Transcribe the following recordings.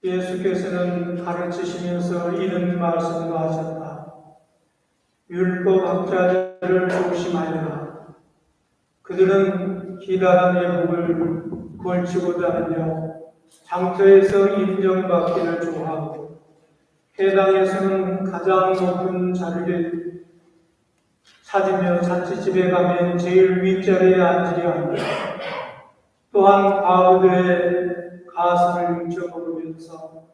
예수께서는 가르치시면서 이런 말씀도 하셨다. 율법학자들을 조심하여라. 그들은 기다란 예복을 걸치고 다니며 장터에서 인정받기를 좋아하고 회당에서는 가장 높은 자리를 찾으며 잔치집에 가면 제일 윗자리에 앉으려 한다. 또한 과부들의 가슴을 훔쳐먹으면서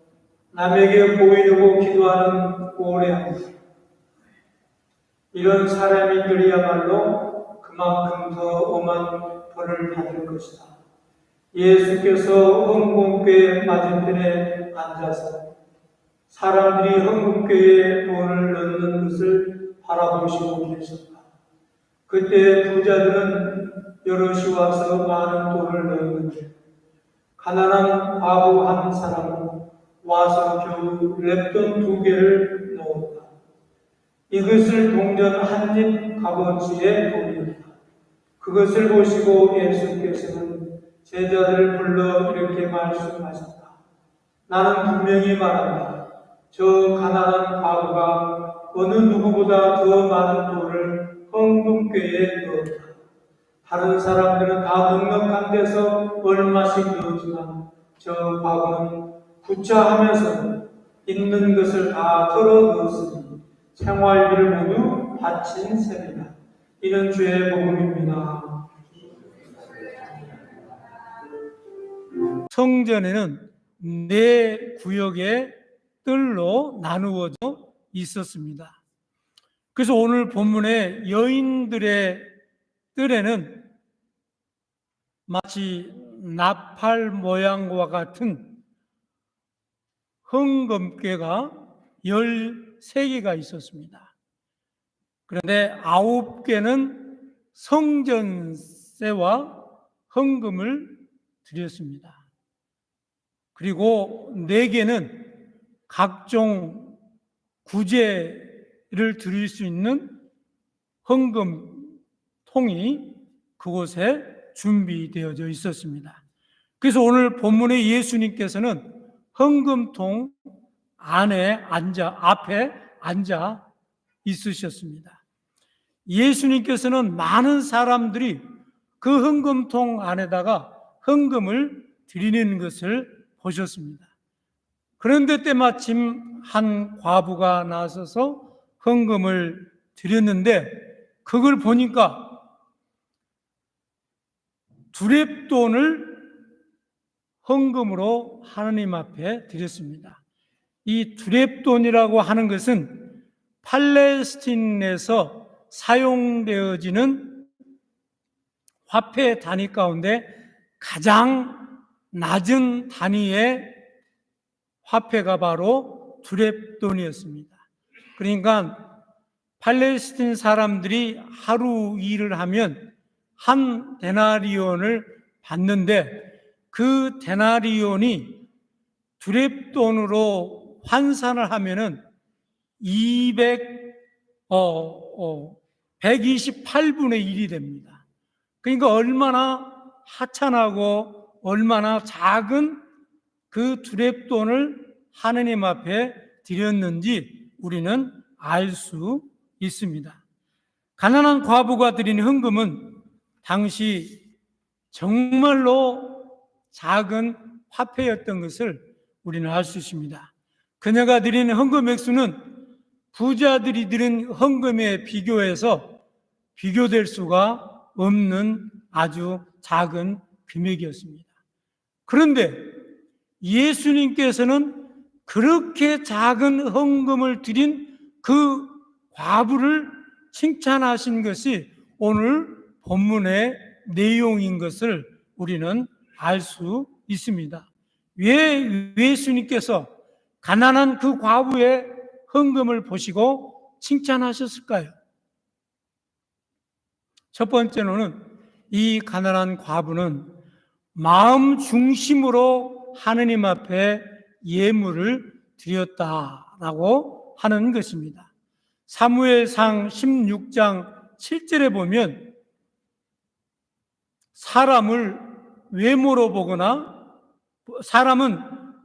남에게 보이려고 기도하는 오래합니다. 이런 사람들이야말로 그만큼 더 엄한 벌을 받을 것이다. 예수께서 흥금교회 맞은편에 앉아서 사람들이 흥금교회에 돈을 넣는 것을 바라보시고 계셨다. 그때 부자들은 여럿이 와서 많은 돈을 넣었는데 가난한 과부 한 사람은 와서 겨우 랩돈 2개를 넣었다. 이것을 동전 한 입 값어치의 돈이었다. 그것을 보시고 예수께서는 제자들을 불러 이렇게 말씀하셨다. 나는 분명히 말한다. 저 가난한 과부가 어느 누구보다 더 많은 돈을 헌금궤에 넣었다. 다른 사람들은 다 넉넉한 데서 얼마씩 넣었지만 저 과부는 구차하면서 있는 것을 다 털어 넣었으니 생활비를 모두 바친 셈이다. 이는 주의 복음입니다. 성전에는 4구역의 뜰로 나누어져 있었습니다. 그래서 오늘 본문의 여인들의 뜰에는 마치 나팔 모양과 같은 헌금궤가 13개가 있었습니다. 그런데 9개는 성전세와 헌금을 드렸습니다. 그리고 4개는 각종 구제를 드릴 수 있는 헌금통이 그곳에 준비되어져 있었습니다. 그래서 오늘 본문에 예수님께서는 헌금통 앞에 앉아 있으셨습니다. 예수님께서는 많은 사람들이 그 헌금통 안에다가 헌금을 드리는 것을 보셨습니다. 그런데 때마침 한 과부가 나서서 헌금을 드렸는데 그걸 보니까 두렙돈을 헌금으로 하나님 앞에 드렸습니다. 이 두렙돈이라고 하는 것은 팔레스틴에서 사용되어지는 화폐 단위 가운데 가장 낮은 단위의 화폐가 바로 두렙돈이었습니다. 그러니까 팔레스틴 사람들이 하루 일을 하면 한 데나리온을 받는데 그 데나리온이 두렙돈으로 환산을 하면은 128분의 1이 됩니다. 그러니까 얼마나 하찮하고 얼마나 작은 그 두렙돈을 하느님 앞에 드렸는지 우리는 알 수 있습니다. 가난한 과부가 드린 헌금은 당시 정말로 작은 화폐였던 것을 우리는 알 수 있습니다. 그녀가 드린 헌금 액수는 부자들이 드린 헌금에 비교해서 비교될 수가 없는 아주 작은 금액이었습니다. 그런데 예수님께서는 그렇게 작은 헌금을 드린 그 과부를 칭찬하신 것이 오늘 본문의 내용인 것을 우리는 알 수 있습니다. 왜 예수님께서 가난한 그 과부의 헌금을 보시고 칭찬하셨을까요? 첫 번째로는 이 가난한 과부는 마음 중심으로 하느님 앞에 예물을 드렸다라고 하는 것입니다. 사무엘상 16장 7절에 보면 사람은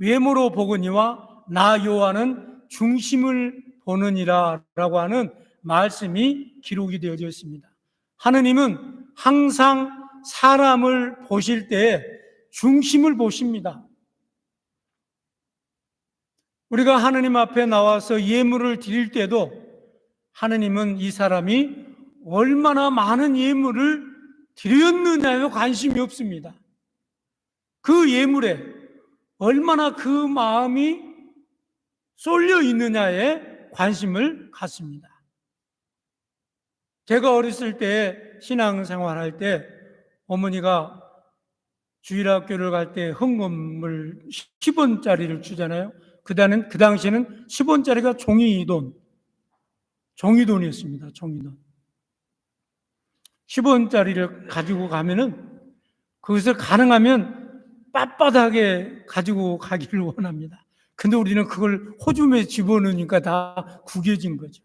외모로 보거니와 나 여호와는 중심을 보느니라 라고 하는 말씀이 기록이 되어져 있습니다. 하느님은 항상 사람을 보실 때 중심을 보십니다. 우리가 하느님 앞에 나와서 예물을 드릴 때도 하느님은 이 사람이 얼마나 많은 예물을 드렸느냐에 관심이 없습니다. 그 예물에 얼마나 그 마음이 쏠려 있느냐에 관심을 갖습니다. 제가 어렸을 때 신앙생활할 때 어머니가 주일학교를 갈 때 헌금을 10원짜리를 주잖아요. 그 당시에는 10원짜리가 종이돈이었습니다. 종이돈. 10원짜리를 가지고 가면은 그것을 가능하면 빳빳하게 가지고 가기를 원합니다. 근데 우리는 그걸 호줌에 집어넣으니까 다 구겨진 거죠.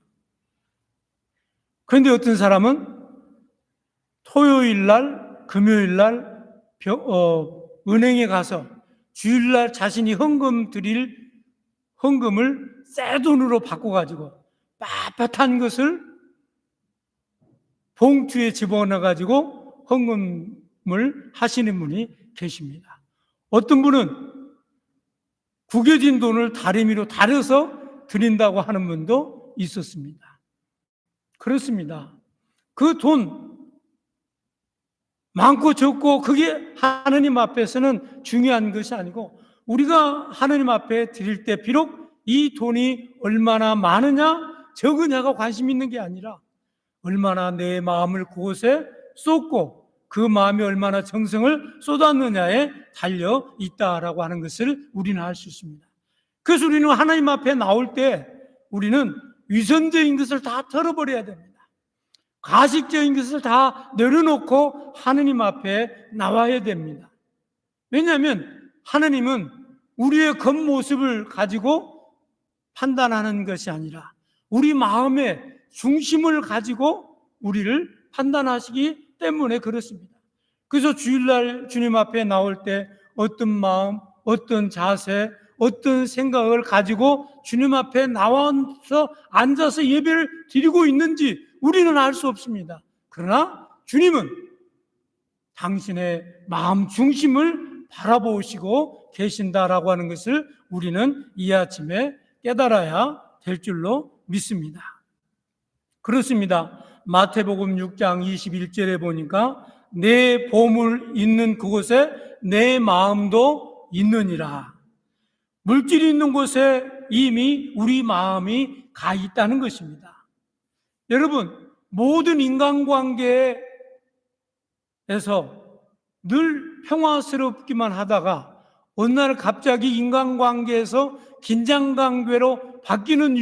그런데 어떤 사람은 토요일 날, 금요일 날 은행에 가서 주일 날 자신이 헌금을 새 돈으로 바꿔가지고 빳빳한 것을 봉투에 집어넣어가지고 헌금을 하시는 분이 계십니다. 어떤 분은 구겨진 돈을 다리미로 다려서 드린다고 하는 분도 있었습니다. 그렇습니다. 그 돈 많고 적고 그게 하느님 앞에서는 중요한 것이 아니고 우리가 하느님 앞에 드릴 때 비록 이 돈이 얼마나 많으냐 적으냐가 관심 있는 게 아니라 얼마나 내 마음을 그곳에 쏟고 그 마음이 얼마나 정성을 쏟았느냐에 달려 있다라고 하는 것을 우리는 알 수 있습니다. 그래서 우리는 하나님 앞에 나올 때 우리는 위선적인 것을 다 털어버려야 됩니다. 가식적인 것을 다 내려놓고 하느님 앞에 나와야 됩니다. 왜냐하면 하느님은 우리의 겉모습을 가지고 판단하는 것이 아니라 우리 마음의 중심을 가지고 우리를 판단하시기 때문에 그렇습니다. 그래서 주일날 주님 앞에 나올 때 어떤 마음, 어떤 자세, 어떤 생각을 가지고 주님 앞에 나와서 앉아서 예배를 드리고 있는지 우리는 알 수 없습니다. 그러나 주님은 당신의 마음 중심을 바라보시고 계신다라고 하는 것을 우리는 이 아침에 깨달아야 될 줄로 믿습니다. 그렇습니다. 마태복음 6장 21절에 보니까 내 보물 있는 그곳에 내 마음도 있느니라. 물질이 있는 곳에 이미 우리 마음이 가 있다는 것입니다. 여러분, 모든 인간관계에서 늘 평화스럽기만 하다가 어느 날 갑자기 인간관계에서 긴장관계로 바뀌는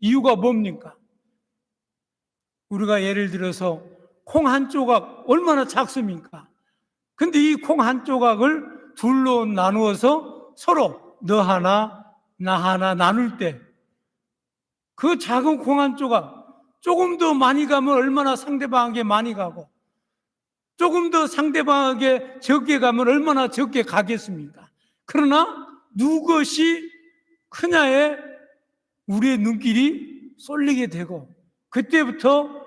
이유가 뭡니까? 우리가 예를 들어서 콩 한 조각 얼마나 작습니까? 근데 이 콩 한 조각을 둘로 나누어서 서로 너 하나 나 하나 나눌 때 그 작은 콩 한 조각 조금 더 많이 가면 얼마나 상대방에게 많이 가고 조금 더 상대방에게 적게 가면 얼마나 적게 가겠습니까? 그러나 누것이 크냐에 우리의 눈길이 쏠리게 되고 그때부터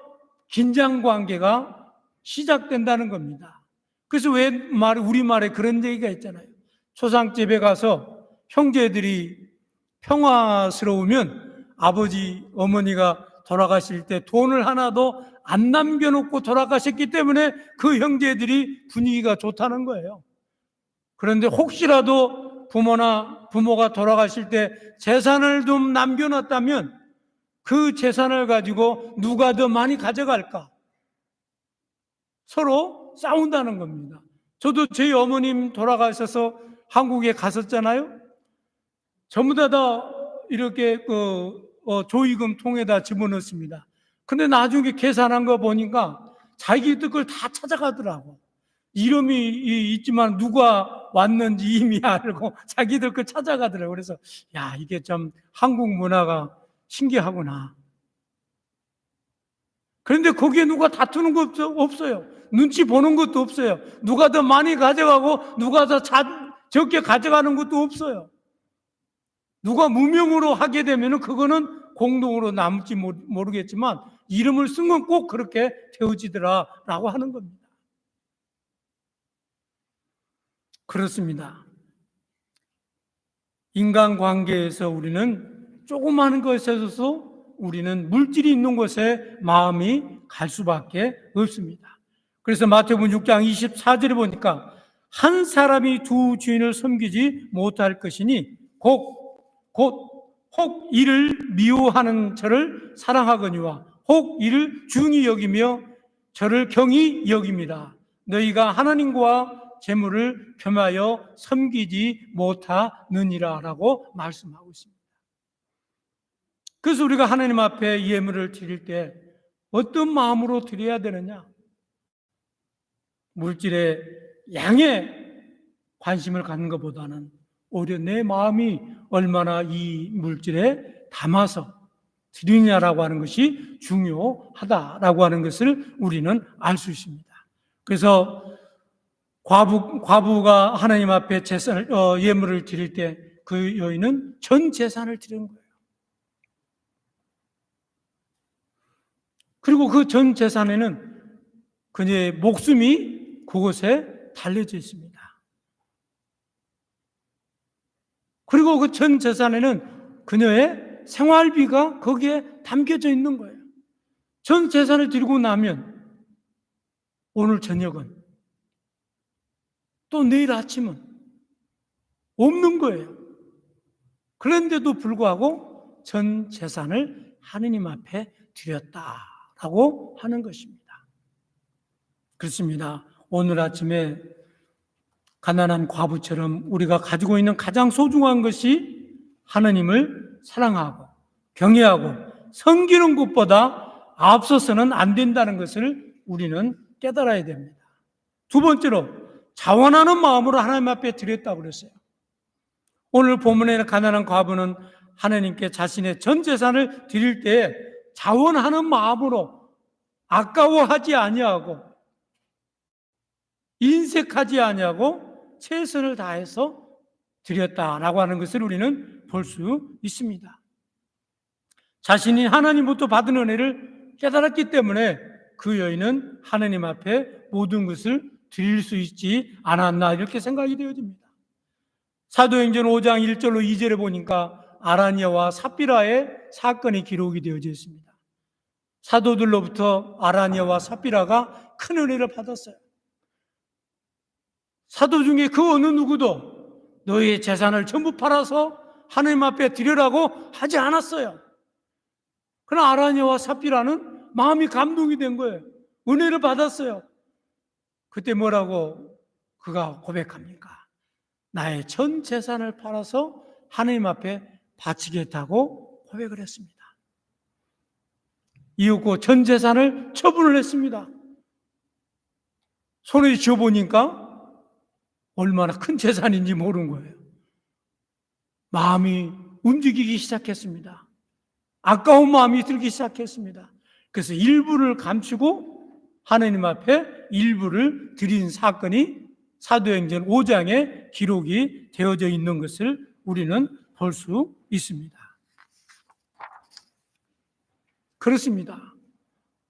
긴장관계가 시작된다는 겁니다. 그래서 왜 우리말에 그런 얘기가 있잖아요. 초상집에 가서 형제들이 평화스러우면 아버지, 어머니가 돌아가실 때 돈을 하나도 안 남겨놓고 돌아가셨기 때문에 그 형제들이 분위기가 좋다는 거예요. 그런데 혹시라도 부모가 돌아가실 때 재산을 좀 남겨놨다면 그 재산을 가지고 누가 더 많이 가져갈까? 서로 싸운다는 겁니다. 저도 저희 어머님 돌아가셔서 한국에 갔었잖아요. 전부 다 이렇게 조의금 통에다 집어넣습니다. 근데 나중에 계산한 거 보니까 자기들 걸 다 찾아가더라고. 이름이 있지만 누가 왔는지 이미 알고 자기들 걸 찾아가더라고. 그래서 야, 이게 참 한국 문화가 신기하구나. 그런데 거기에 누가 다투는 거 없어요. 눈치 보는 것도 없어요. 누가 더 많이 가져가고 누가 더 적게 가져가는 것도 없어요. 누가 무명으로 하게 되면 그거는 공동으로 남을지 모르겠지만 이름을 쓴 건 꼭 그렇게 되어지더라라고 하는 겁니다. 그렇습니다. 인간관계에서 우리는 조그마한 것에서 우리는 물질이 있는 곳에 마음이 갈 수밖에 없습니다. 그래서 마태복음 6장 24절에 보니까 한 사람이 두 주인을 섬기지 못할 것이니 혹 이를 미워하는 저를 사랑하거니와 혹 이를 중히 여기며 저를 경히 여깁니다. 너희가 하나님과 재물을 겸하여 섬기지 못하느니라 라고 말씀하고 있습니다. 그래서 우리가 하나님 앞에 예물을 드릴 때 어떤 마음으로 드려야 되느냐? 물질의 양에 관심을 갖는 것보다는 오히려 내 마음이 얼마나 이 물질에 담아서 드리냐라고 하는 것이 중요하다라고 하는 것을 우리는 알 수 있습니다. 그래서 과부가 하나님 앞에 예물을 드릴 때 그 여인은 전 재산을 드린 거예요. 그리고 그 전 재산에는 그녀의 목숨이 그곳에 달려져 있습니다. 그리고 그 전 재산에는 그녀의 생활비가 거기에 담겨져 있는 거예요. 전 재산을 드리고 나면 오늘 저녁은 또 내일 아침은 없는 거예요. 그런데도 불구하고 전 재산을 하느님 앞에 드렸다라고 하는 것입니다. 그렇습니다. 오늘 아침에 가난한 과부처럼 우리가 가지고 있는 가장 소중한 것이 하나님을 사랑하고 경외하고 섬기는 것보다 앞서서는 안 된다는 것을 우리는 깨달아야 됩니다. 두 번째로 자원하는 마음으로 하나님 앞에 드렸다고 그랬어요. 오늘 본문에는 가난한 과부는 하나님께 자신의 전 재산을 드릴 때 자원하는 마음으로 아까워하지 아니하고 인색하지 아니하고 최선을 다해서 드렸다라고 하는 것을 우리는 볼 수 있습니다. 자신이 하나님부터 받은 은혜를 깨달았기 때문에 그 여인은 하나님 앞에 모든 것을 드릴 수 있지 않았나 이렇게 생각이 되어집니다. 사도행전 5장 1절로 2절에 보니까 아라니아와 삽비라의 사건이 기록이 되어져 있습니다. 사도들로부터 아라니아와 삽비라가 큰 은혜를 받았어요. 사도 중에 그 어느 누구도 너희의 재산을 전부 팔아서 하나님 앞에 드리라고 하지 않았어요. 그러나 아라니아와 삽비라는 마음이 감동이 된 거예요. 은혜를 받았어요. 그때 뭐라고 그가 고백합니까? 나의 전 재산을 팔아서 하나님 앞에 바치겠다고 고백을 했습니다. 이윽고 전 재산을 처분을 했습니다. 손에 쥐어보니까 얼마나 큰 재산인지 모르는 거예요. 마음이 움직이기 시작했습니다. 아까운 마음이 들기 시작했습니다. 그래서 일부를 감추고 하나님 앞에 일부를 드린 사건이 사도행전 5장에 기록이 되어져 있는 것을 우리는 볼 수 있습니다. 그렇습니다.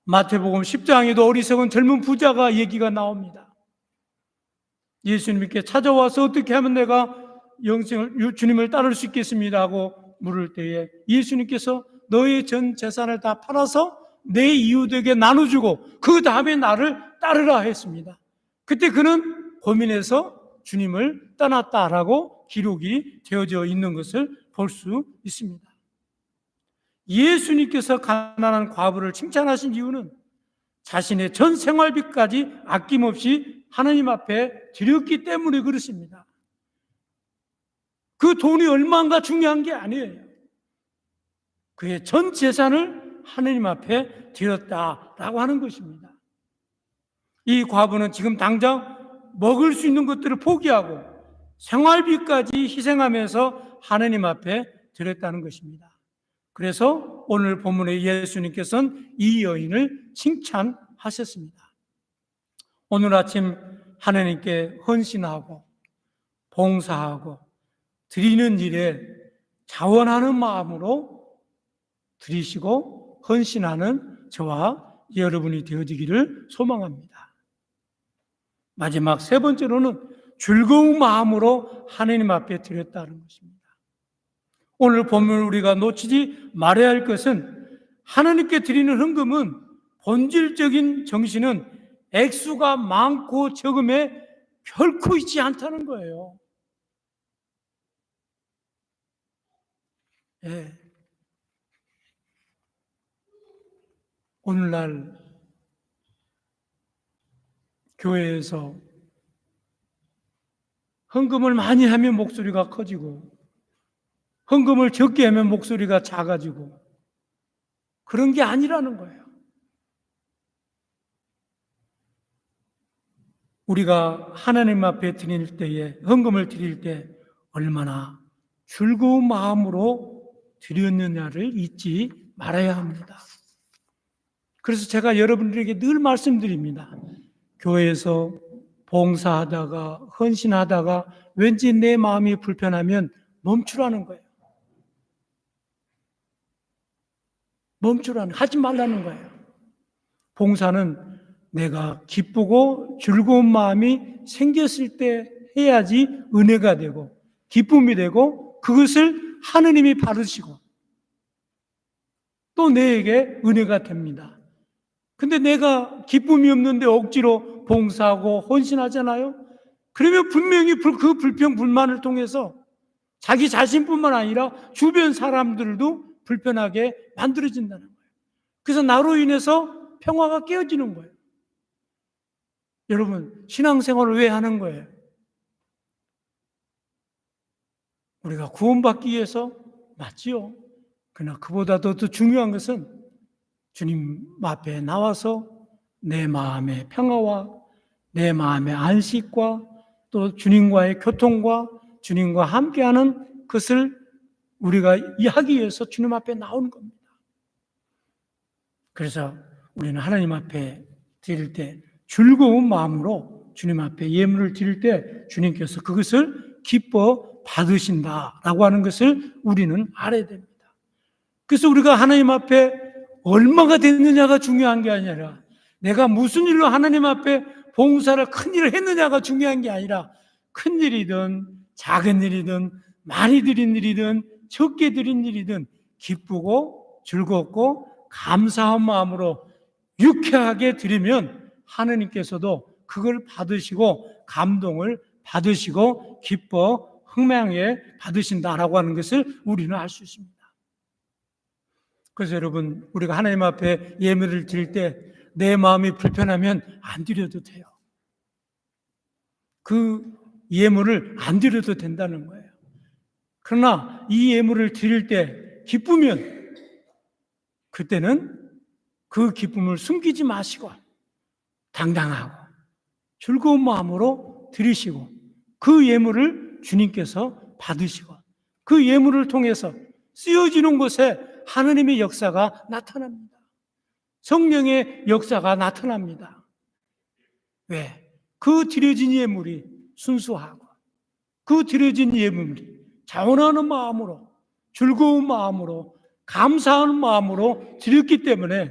마태복음 10장에도 어리석은 젊은 부자가 얘기가 나옵니다. 예수님께 찾아와서 어떻게 하면 내가 주님을 따를 수 있겠습니다 하고 물을 때에 예수님께서 너의 전 재산을 다 팔아서 내 이웃에게 나눠주고 그 다음에 나를 따르라 했습니다. 그때 그는 고민해서 주님을 떠났다라고 기록이 되어져 있는 것을 볼 수 있습니다. 예수님께서 가난한 과부를 칭찬하신 이유는 자신의 전 생활비까지 아낌없이 하나님 앞에 드렸기 때문에 그렇습니다. 그 돈이 얼마인가 중요한 게 아니에요. 그의 전 재산을 하나님 앞에 드렸다라고 하는 것입니다. 이 과부는 지금 당장 먹을 수 있는 것들을 포기하고 생활비까지 희생하면서 하나님 앞에 드렸다는 것입니다. 그래서 오늘 본문에 예수님께서는 이 여인을 칭찬하셨습니다. 오늘 아침 하나님께 헌신하고 봉사하고 드리는 일에 자원하는 마음으로 드리시고 헌신하는 저와 여러분이 되어지기를 소망합니다. 마지막 세 번째로는 즐거운 마음으로 하나님 앞에 드렸다는 것입니다. 오늘 본문 우리가 놓치지 말아야 할 것은 하나님께 드리는 헌금은 본질적인 정신은 액수가 많고 적음에 결코 있지 않다는 거예요. 예. 오늘날 교회에서 헌금을 많이 하면 목소리가 커지고 헌금을 적게 하면 목소리가 작아지고 그런 게 아니라는 거예요. 우리가 하나님 앞에 드릴 때에 헌금을 드릴 때 얼마나 즐거운 마음으로 드렸느냐를 잊지 말아야 합니다. 그래서 제가 여러분들에게 늘 말씀드립니다. 교회에서 봉사하다가 헌신하다가 왠지 내 마음이 불편하면 멈추라는 거예요. 하지 말라는 거예요. 봉사는 내가 기쁘고 즐거운 마음이 생겼을 때 해야지 은혜가 되고 기쁨이 되고 그것을 하느님이 받으시고 또 내게 은혜가 됩니다. 근데 내가 기쁨이 없는데 억지로 봉사하고 헌신하잖아요. 그러면 분명히 그 불평 불만을 통해서 자기 자신뿐만 아니라 주변 사람들도 불편하게 만들어진다는 거예요. 그래서 나로 인해서 평화가 깨어지는 거예요. 여러분, 신앙생활을 왜 하는 거예요? 우리가 구원받기 위해서 맞지요. 그러나 그보다도 더 중요한 것은 주님 앞에 나와서 내 마음의 평화와 내 마음의 안식과 또 주님과의 교통과 주님과 함께하는 것을 우리가 하기 위해서 주님 앞에 나오는 겁니다. 그래서 우리는 하나님 앞에 드릴 때 즐거운 마음으로 주님 앞에 예물을 드릴 때 주님께서 그것을 기뻐 받으신다라고 하는 것을 우리는 알아야 됩니다. 그래서 우리가 하나님 앞에 얼마가 됐느냐가 중요한 게 아니라 내가 무슨 일로 하나님 앞에 봉사를 큰 일을 했느냐가 중요한 게 아니라 큰 일이든 작은 일이든 많이 드린 일이든 적게 드린 일이든 기쁘고 즐겁고 감사한 마음으로 유쾌하게 드리면 하나님께서도 그걸 받으시고 감동을 받으시고 기뻐 흥망에 받으신다라고 하는 것을 우리는 알 수 있습니다. 그래서 여러분, 우리가 하나님 앞에 예물을 드릴 때 내 마음이 불편하면 안 드려도 돼요. 그 예물을 안 드려도 된다는 거예요. 그러나 이 예물을 드릴 때 기쁘면 그때는 그 기쁨을 숨기지 마시고 당당하고 즐거운 마음으로 드리시고 그 예물을 주님께서 받으시고 그 예물을 통해서 쓰여지는 곳에 하느님의 역사가 나타납니다. 성령의 역사가 나타납니다. 왜? 그 드려진 예물이 순수하고 그 드려진 예물이 자원하는 마음으로 즐거운 마음으로 감사하는 마음으로 드렸기 때문에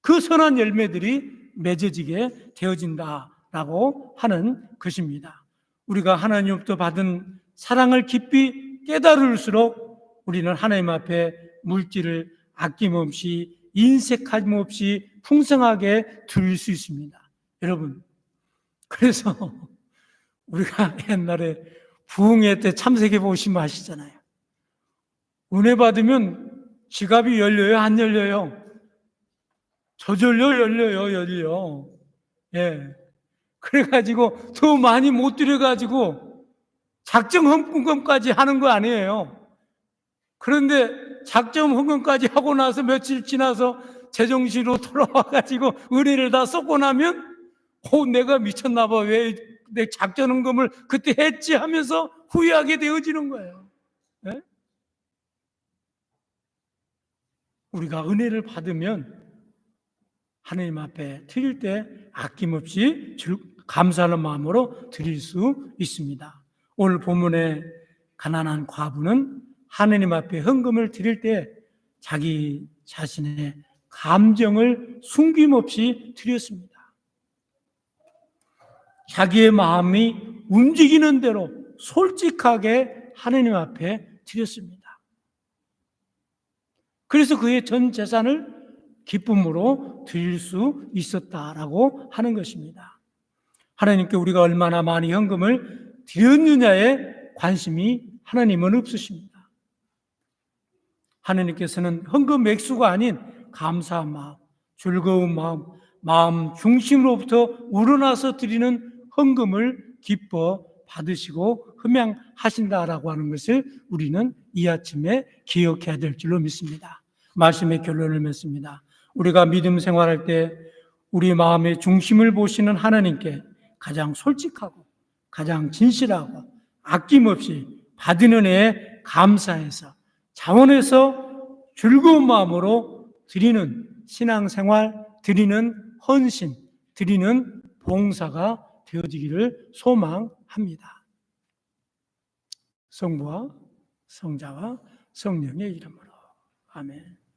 그 선한 열매들이 맺어지게 되어진다라고 하는 것입니다. 우리가 하나님으로부터 받은 사랑을 깊이 깨달을수록 우리는 하나님 앞에 물질을 아낌없이 인색함없이 풍성하게 드릴 수 있습니다. 여러분, 그래서 우리가 옛날에 부흥회 때 참석해 보시면 아시잖아요. 은혜 받으면 지갑이 열려요, 안 열려요? 저절로 열려요. 예. 그래가지고 더 많이 못 드려가지고 작정 헌금까지 하는 거 아니에요. 그런데 작정 헌금까지 하고 나서 며칠 지나서 제정신으로 돌아와가지고 은혜를 다 쏟고 나면 내가 미쳤나 봐. 왜 내 작전 헌금을 그때 했지 하면서 후회하게 되어지는 거예요. 네? 우리가 은혜를 받으면 하나님 앞에 드릴 때 아낌없이 감사하는 마음으로 드릴 수 있습니다. 오늘 본문의 가난한 과부는 하느님 앞에 헌금을 드릴 때 자기 자신의 감정을 숨김없이 드렸습니다. 자기의 마음이 움직이는 대로 솔직하게 하느님 앞에 드렸습니다. 그래서 그의 전 재산을 기쁨으로 드릴 수 있었다라고 하는 것입니다. 하나님께 우리가 얼마나 많이 헌금을 드렸느냐에 관심이 하나님은 없으십니다. 하나님께서는 헌금 액수가 아닌 감사한 마음, 즐거운 마음, 마음 중심으로부터 우러나서 드리는 헌금을 기뻐 받으시고 흠양하신다라고 하는 것을 우리는 이 아침에 기억해야 될 줄로 믿습니다. 말씀의 결론을 맺습니다. 우리가 믿음 생활할 때 우리 마음의 중심을 보시는 하나님께 가장 솔직하고 가장 진실하고 아낌없이 받은 은혜에 감사해서 자원해서 즐거운 마음으로 드리는 신앙생활, 드리는 헌신, 드리는 봉사가 되어지기를 소망합니다. 성부와 성자와 성령의 이름으로 아멘.